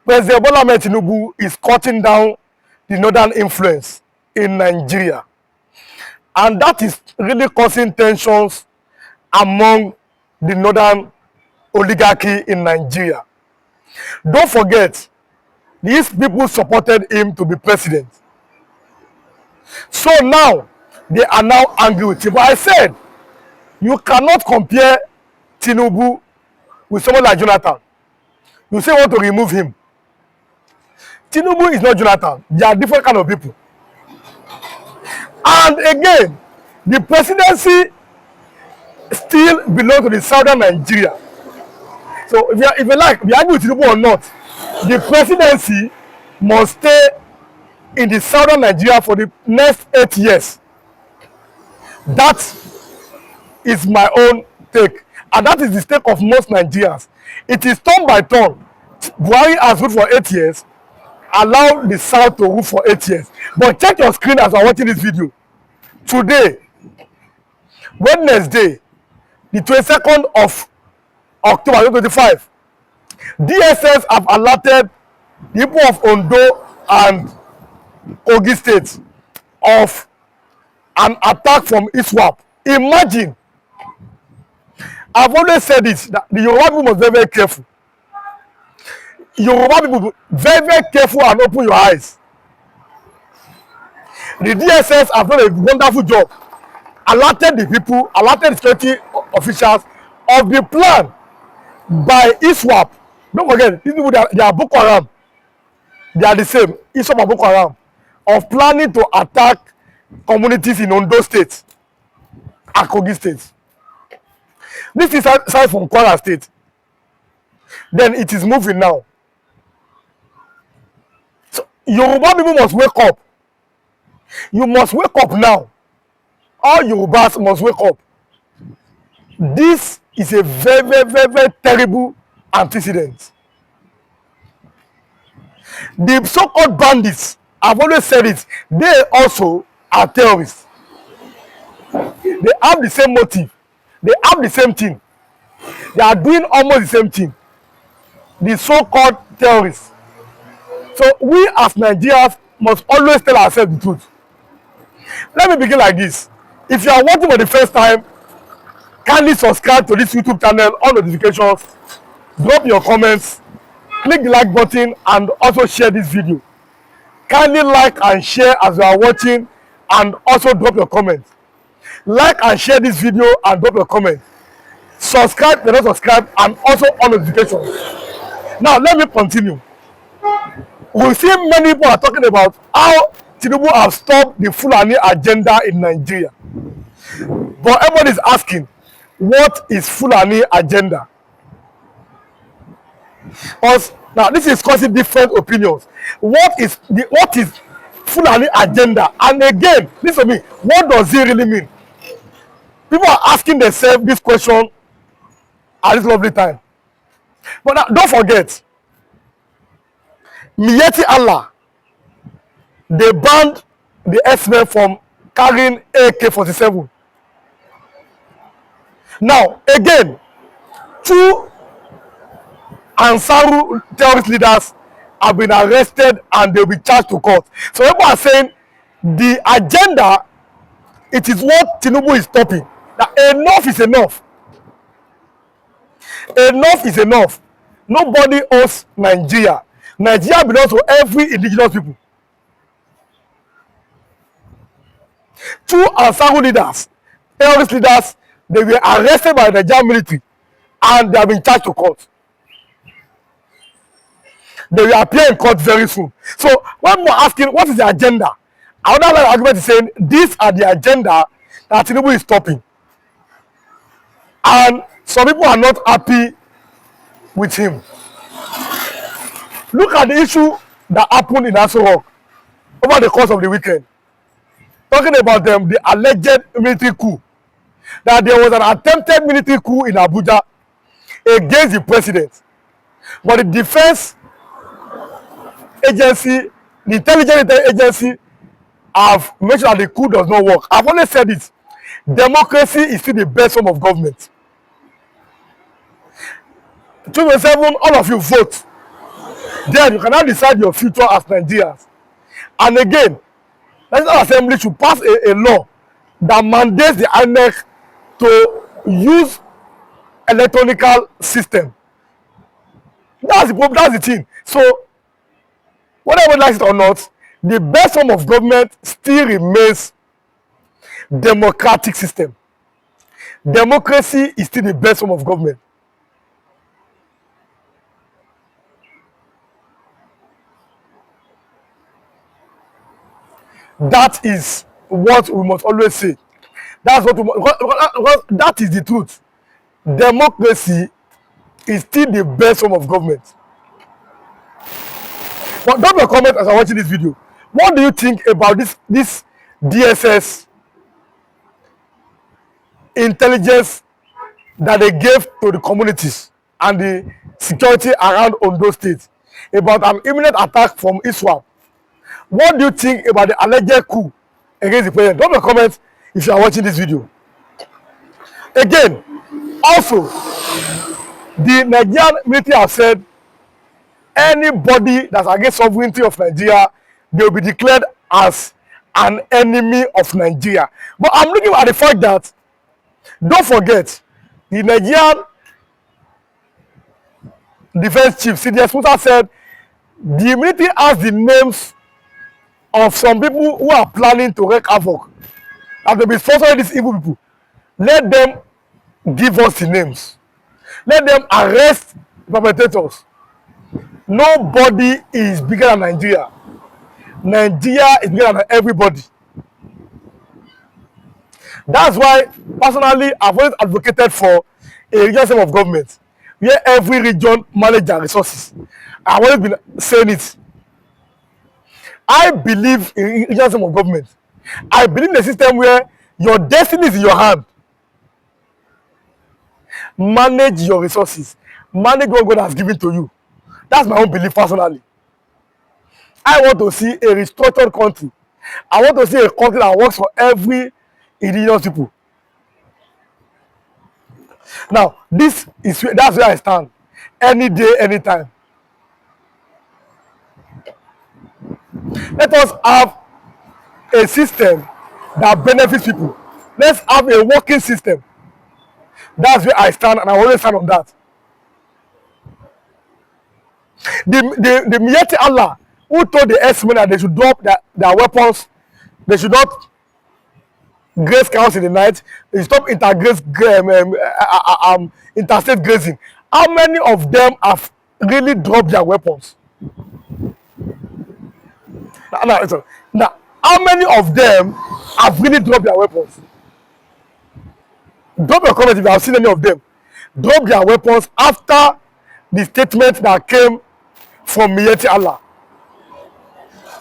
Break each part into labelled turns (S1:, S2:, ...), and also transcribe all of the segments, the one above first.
S1: President Bola Ahmed Tinubu is cutting down the northern influence in Nigeria. And that is really causing tensions among the northern oligarchy in Nigeria. Don't forget, these people supported him to be president. So now, they are now angry with him. But I said, you cannot compare Tinubu with someone like Jonathan. You say you want to remove him. Tinubu is not Jonathan. They are different kind of people. And again, the presidency still belongs to the southern Nigeria. So if you like, we argue with Tinubu or not, the presidency must stay in the southern Nigeria for the next 8 years. That is my own take. And that is the stake of most Nigerians. It is turn by turn. Buhari has ruled for 8 years. Allow the South to rule for 8 years. But check your screen as I'm watching this video. Today, Wednesday, the 22nd of October 2025, DSS have alerted the people of Ondo and Kogi states of an attack from Iswap. Imagine, I've always said this, that the Yoruba people must be very, very careful. Yoruba people, very, very careful and open your eyes. The DSS have done a wonderful job. Alerted the people, alerted the security officials of the plan by Iswap. Don't forget, these people, they are Boko Haram. They are the same, Iswap and Boko Haram, of planning to attack communities in Ondo State and Kogi State. This is aside from Kwara State. Then it is moving now. So Yoruba people must wake up. You must wake up now. All Yorubas must wake up. This is a very, very, very, very terrible antecedent. The so-called bandits, I've always said it, they also are terrorists. They have the same motive. They have the same thing. They are doing almost the same thing. The so-called terrorists. So we as Nigerians must always tell ourselves the truth. Let me begin like this. If you are watching for the first time, kindly subscribe to this YouTube channel, on notifications, drop your comments, click the like button, and also share this video. Kindly like and share as you are watching, and also drop your comments. Like and share this video and drop your comments. Subscribe if you don't subscribe, and also on notifications. Now let me continue. We see many people are talking about how Tinubu has stopped the Fulani agenda in Nigeria. But everybody is asking, what is Fulani agenda? Because now this is causing different opinions. What is Fulani agenda? And again, listen to me, what does it really mean? People are asking themselves this question at this lovely time. But now, don't forget, Miyeti Allah, they banned the X-Men from carrying AK-47. Now, again, 2 Ansaru terrorist leaders have been arrested and they'll be charged to court. So people are saying the agenda, it is what Tinubu is stopping. That enough is enough. Enough is enough. Nobody owns Nigeria. Nigeria belongs to every indigenous people. 2 Ansaru leaders, terrorist leaders, they were arrested by the Nigerian military and they have been charged to court. They will appear in court very soon. So when we're asking what is the agenda, another argument is saying these are the agenda that Tinubu is stopping. And some people are not happy with him. Look at the issue that happened in Aso Rock over the course of the weekend. Talking about them, the alleged military coup. That there was an attempted military coup in Abuja against the president. But the defense agency, the intelligence agency, have made sure that the coup does not work. I've always said it. Democracy is still the best form of government. 2027, all of you vote. Then you cannot decide your future as Nigerians. And again, National Assembly should pass a law that mandates the INEC to use electronical system. That's the problem, that's the thing. So, whether one likes it or not, the best form of government still remains democratic system. Democracy is still the best form of government. That is what we must always say. That's what we must, because that is the truth. Democracy is still the best form of government. But drop a comment as I'm watching this video. What do you think about this DSS intelligence that they gave to the communities and the security around Ondo State about an imminent attack from Iswap? What do you think about the alleged coup against the president? Drop a comment if you are watching this video. Again, also, the Nigerian military have said anybody that's against sovereignty of Nigeria, they will be declared as an enemy of Nigeria. But I'm looking at the fact that, don't forget, the Nigerian defense chief, CDS Musa, said the military has the names of some people who are planning to wreak havoc, and they'll be sponsoring these evil people. Let them give us the names. Let them arrest the perpetrators. Nobody is bigger than Nigeria. Nigeria is bigger than everybody. That's why, personally, I've always advocated for a regional system of government where every region manages their resources. I've always been saying it. I believe in regional system of government. I believe in a system where your destiny is in your hand. Manage your resources. Manage what God has given to you. That's my own belief personally. I want to see a restructured country. I want to see a country that works for every indigenous people. Now, that's where I stand. Any day, anytime. Let us have a system that benefits people. Let's have a working system. That's where I stand, and I always stand on that. The Miyetti Allah who told the S-men that they should drop their weapons, they should not graze cows in the night, they should stop interstate grazing. How many of them have really dropped their weapons? Now, how many of them have really dropped their weapons? Drop a comment if you have seen any of them drop their weapons after the statement that came from Miyetti Allah.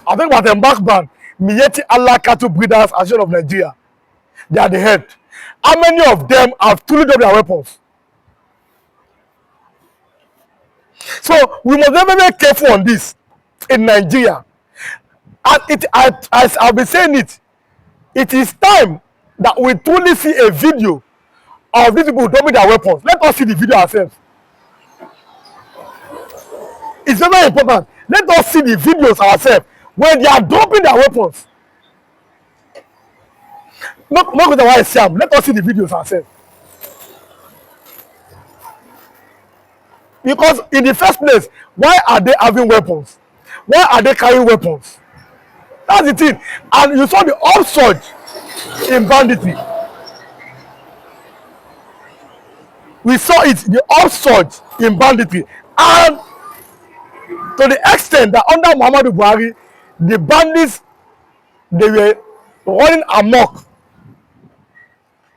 S1: I think about them back ban Miyetti Allah Cattle Breeders Association of Nigeria. They are the head. How many of them have truly dropped their weapons? So we must be very careful on this in Nigeria. And as I've been saying it is time that we truly see a video of these people dropping their weapons. Let us see the video ourselves. It's very, very important. Let us see the videos ourselves when they are dropping their weapons. Not with the white Sam. Let us see the videos ourselves. Because in the first place, why are they having weapons? Why are they carrying weapons? That's the thing. And you saw the upsurge in banditry. We saw it, the upsurge in banditry. And to the extent that under Muhammadu Buhari, the bandits, they were running amok,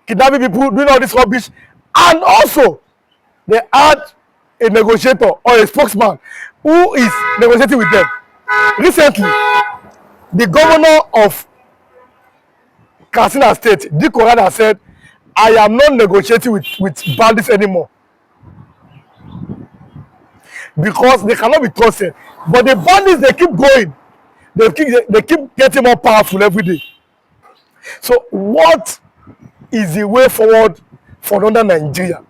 S1: kidnapping people, doing all this rubbish. And also, they had a negotiator or a spokesman who is negotiating with them. Recently, the governor of Katsina State, Diko Rada, said, I am not negotiating with bandits anymore. Because they cannot be trusted. But the bandits, they keep going. They keep getting more powerful every day. So what is the way forward for northern Nigeria?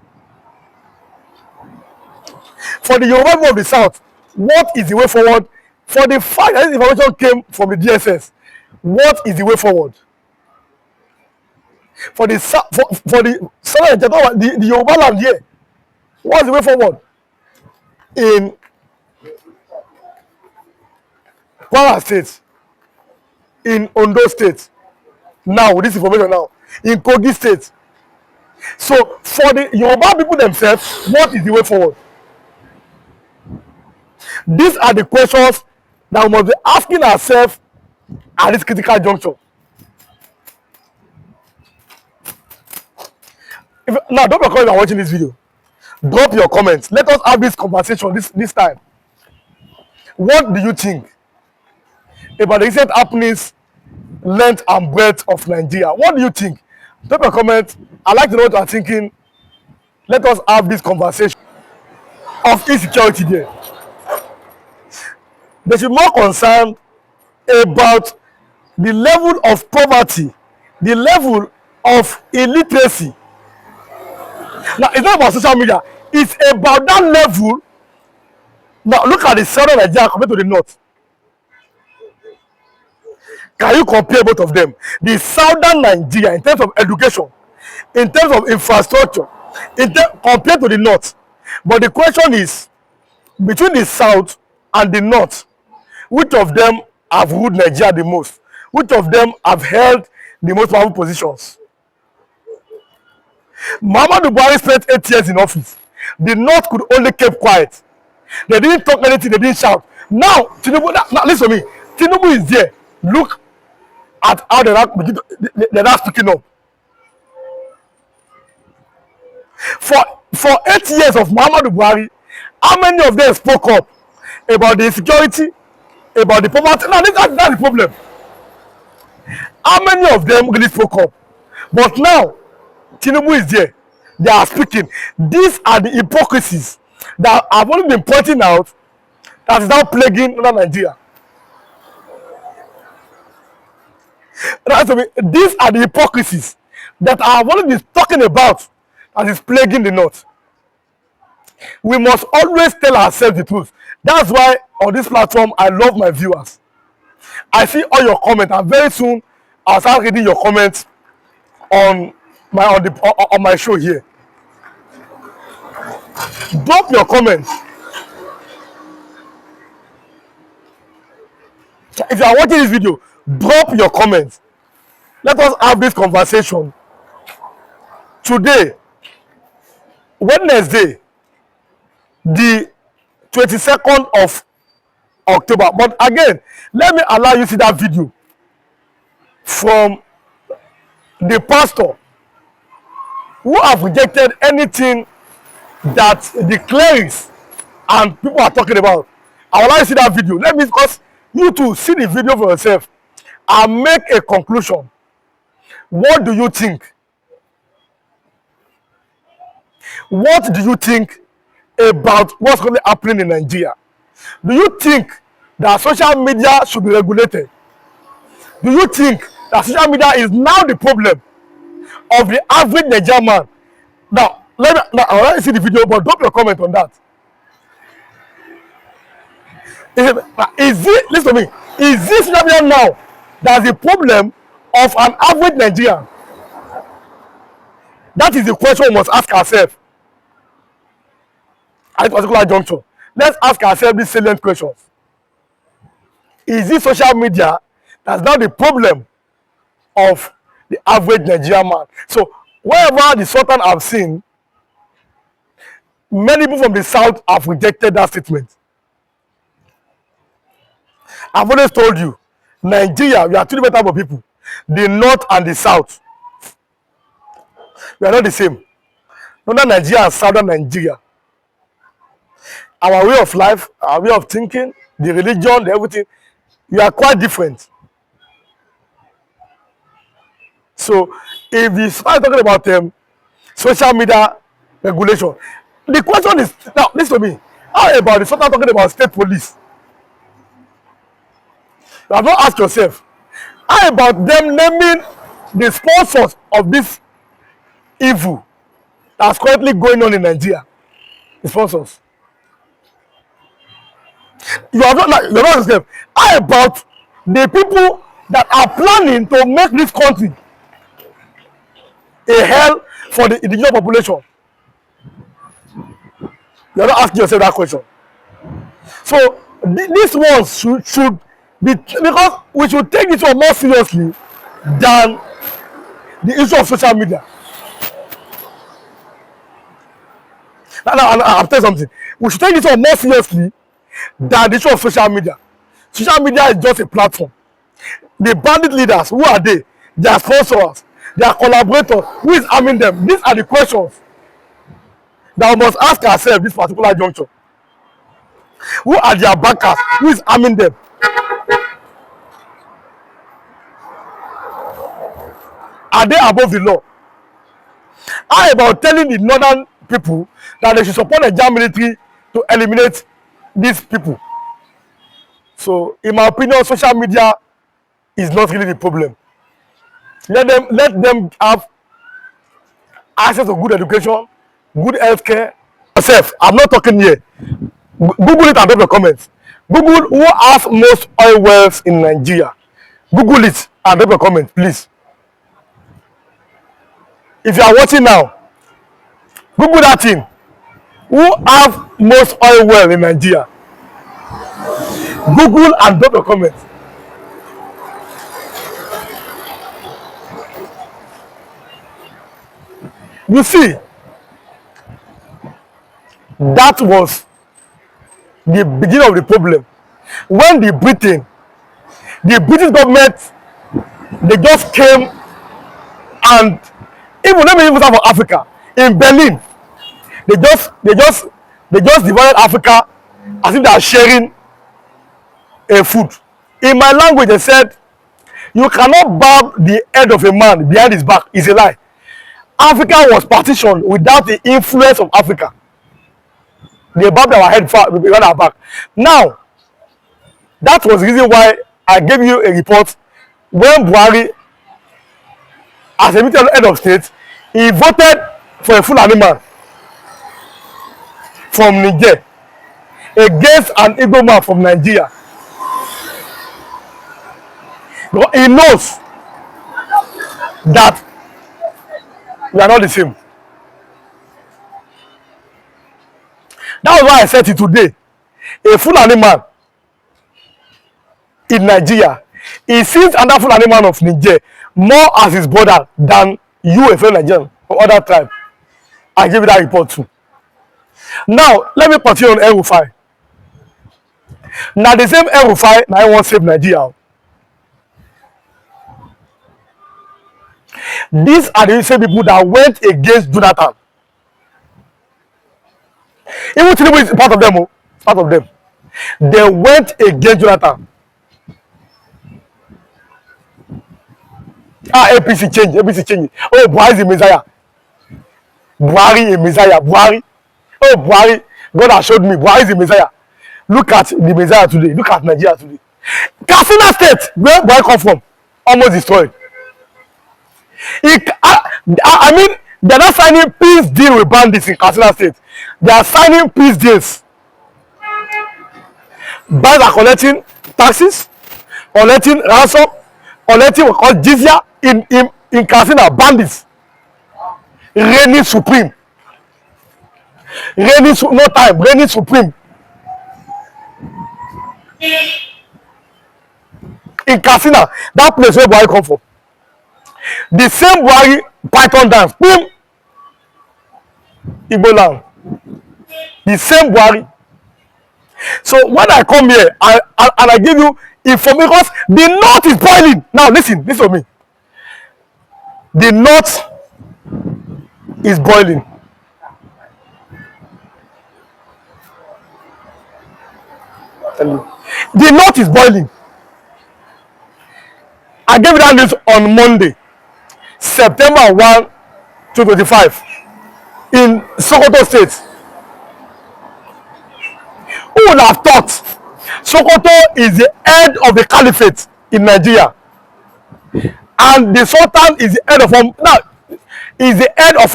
S1: For the Yoruba people of the south, What is the way forward? For the fact that this information came from the DSS, what is the way forward? For the southern the Yoruba land here, what's the way forward? In Kwara State, in Ondo State, now with this information now, in Kogi State. So for the Yoruba people themselves, what is the way forward? These are the questions that we must be asking ourselves at this critical juncture. Now, don't because you are watching this video. Drop your comments. Let us have this conversation this time. What do you think about the recent happenings, length and breadth of Nigeria? What do you think? Drop your comments. I'd like to know what you are thinking. Let us have this conversation of insecurity there. They should be more concerned about the level of poverty, the level of illiteracy. Now, it's not about social media. It's about that level. Now, look at the southern Nigeria compared to the north. Can you compare both of them? The southern Nigeria, in terms of education, in terms of infrastructure, compared to the north. But the question is, between the south and the north, which of them have ruled Nigeria the most? Which of them have held the most powerful positions? Muhammadu Buhari spent 8 years in office. The north could only keep quiet. They didn't talk anything, they didn't shout. Now, Tinubu, now listen to me. Tinubu is there. Look at how they're not speaking up. For 8 years of Muhammadu Buhari, how many of them spoke up about the insecurity, about the poverty? Now, that's the problem. How many of them really spoke up? But now, Tinubu is there. They are speaking. These are the hypocrisies that I've only been pointing out that is now plaguing Nigeria. These are the hypocrisies that I have only been talking about that is plaguing the north. We must always tell ourselves the truth. That's why on this platform, I love my viewers. I see all your comments, and very soon I'll start reading your comments on my show here. Drop your comments. If you are watching this video, drop your comments. Let us have this conversation today, Wednesday, the 22nd of October. But again, let me allow you to see that video from the pastor who have rejected anything that the clerics and people are talking about. I will allow you to see that video. Let me, because you too see the video for yourself and make a conclusion. What do you think? What do you think about what's currently happening in Nigeria? Do you think that social media should be regulated? Do you think that social media is now the problem of the average Nigerian man? Now, I'll let you see the video, but drop your comment on that. Listen to me, is this social media now that's the problem of an average Nigerian? That is the question we must ask ourselves at this particular juncture. Let's ask ourselves these salient questions. Is this social media that's now the problem of the average Nigerian man? So, wherever the Sultan have seen, many people from the south have rejected that statement. I've always told you, Nigeria, we are two different types of people. The north and the south. We are not the same. Northern Nigeria and southern Nigeria. Our way of life, our way of thinking, the religion, the everything, we are quite different. So, if we start talking about social media regulation, the question is, now listen to me, how about the Sultan talking about state police? You have not asked yourself, how about them naming the sponsors of this evil that's currently going on in Nigeria? The sponsors. You are not, you're not Muslim. How about the people that are planning to make this country a hell for the indigenous population? You're not asking yourself that question. So these ones should be, because we should take this one more seriously than the issue of social media. And I'll tell you something. We should take this one more seriously than the issue of social media. Social media is just a platform. The bandit leaders, who are they? Their sponsors, their collaborators, who is arming them? These are the questions that we must ask ourselves this particular juncture. Who are their backers? Who is arming them? Are they above the law? How about telling the northern people that they should support the Nigerian military to eliminate these people? So, in my opinion, social media is not really the problem. Let them have access to good education, good healthcare. Myself, I'm not talking here. Google it and drop your comments. Google who has most oil wells in Nigeria. Google it and drop your comments, please. If you are watching now, Google that thing. Who have most oil well in Nigeria? Google and drop your comments. You see, that was the beginning of the problem. When the British government, they just came and even let me even start for Africa. In Berlin, they just divided Africa as if they are sharing a food. In my language, they said, you cannot bow the head of a man behind his back. It's a lie. Africa was partitioned without the influence of Africa. They bowed our head behind our back. Now, that was the reason why I gave you a report when Buhari, as a military head of state, he voted for a Fulani man from Niger against an Igbo man from Nigeria. Because he knows that we are not the same. That was why I said it today. A Fulani man in Nigeria, he sees another Fulani man of Niger more as his brother than you, a fellow Nigerian or other tribe. I give you that report too. Now, let me continue on El-Rufai. Now, the same El-Rufai, now I want to save Nigeria. These are the same people that went against Jonathan. Even Tinubu is part of them. Oh, part of them. They went against Jonathan. APC change. APC change. Oh, Buhari is the Messiah. Buhari is Messiah. Buhari. Oh, Buhari. God has showed me. Buhari is the Messiah. Look at the Messiah today. Look at Nigeria today. Katsina State, where Buhari come from, almost destroyed. I mean, they're not signing peace deal with bandits in Katsina State. They are signing peace deals. Bands are collecting taxes, collecting ransom, collecting what called jizya in Katsina. Bandits reigning supreme. No time, reigning supreme. In Katsina, that place where Buhari come from. The same Buhari Python dance, boom, Igbo land. The same Buhari. So when I come here, I give you information because the north is boiling. Now listen to me. The north is boiling. The north is boiling. I gave you that news on Monday, September 1, 2025, in Sokoto State. Who would have thought Sokoto is the head of the caliphate in Nigeria, and the Sultan is the head of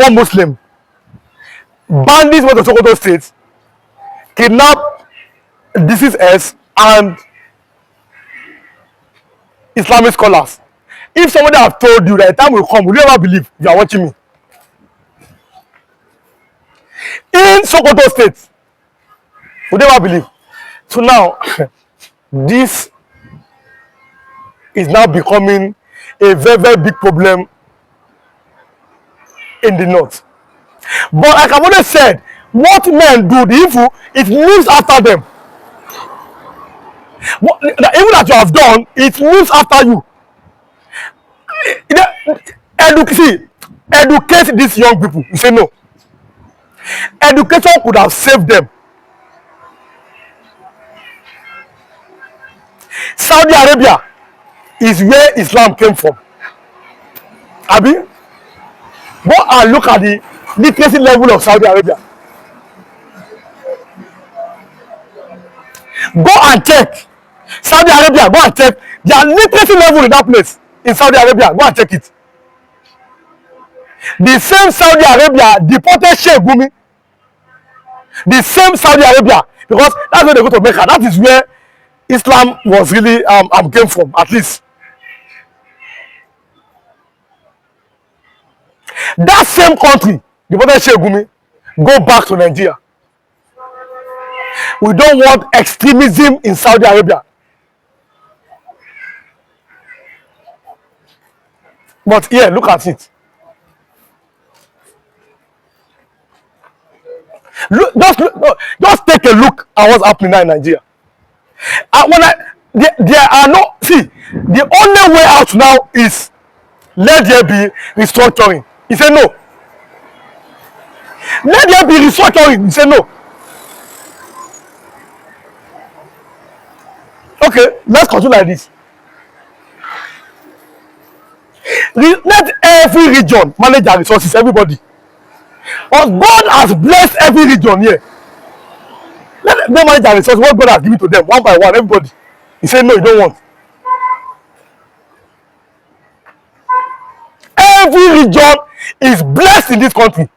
S1: all Muslim. Bandits went to Sokoto State, kidnapped this is S and Islamic scholars. If somebody have told you that the time will come, will you ever believe you are watching me? In Sokoto State, would you ever believe? So now, this is now becoming a very, very big problem in the north. But like I've always said, what men do, the evil, it moves after them. The evil that you have done, it moves after you. Educate these young people. You say no. Education could have saved them. Saudi Arabia is where Islam came from. Abi, go and look at the literacy level of Saudi Arabia. Go and check. Saudi Arabia, go and check their literacy level in that place. In Saudi Arabia, go and check it. The same Saudi Arabia deported Sheikh Gumi. The same Saudi Arabia, because that's where they go to Mecca. That is where Islam was really came from, at least. That same country deported Sheikh Gumi. Go back to Nigeria. We don't want extremism in Saudi Arabia. But here, look at it. Just take a look at what's happening now in Nigeria. There are no, see, the only way out now is let there be restructuring. He said no. Let there be restructuring. He said no. Okay, let's continue like this. Let every region manage their resources, everybody. But God has blessed every region here. Let them manage their resources, what God has given to them, one by one, everybody. He said, no, you don't want. Every region is blessed in this country.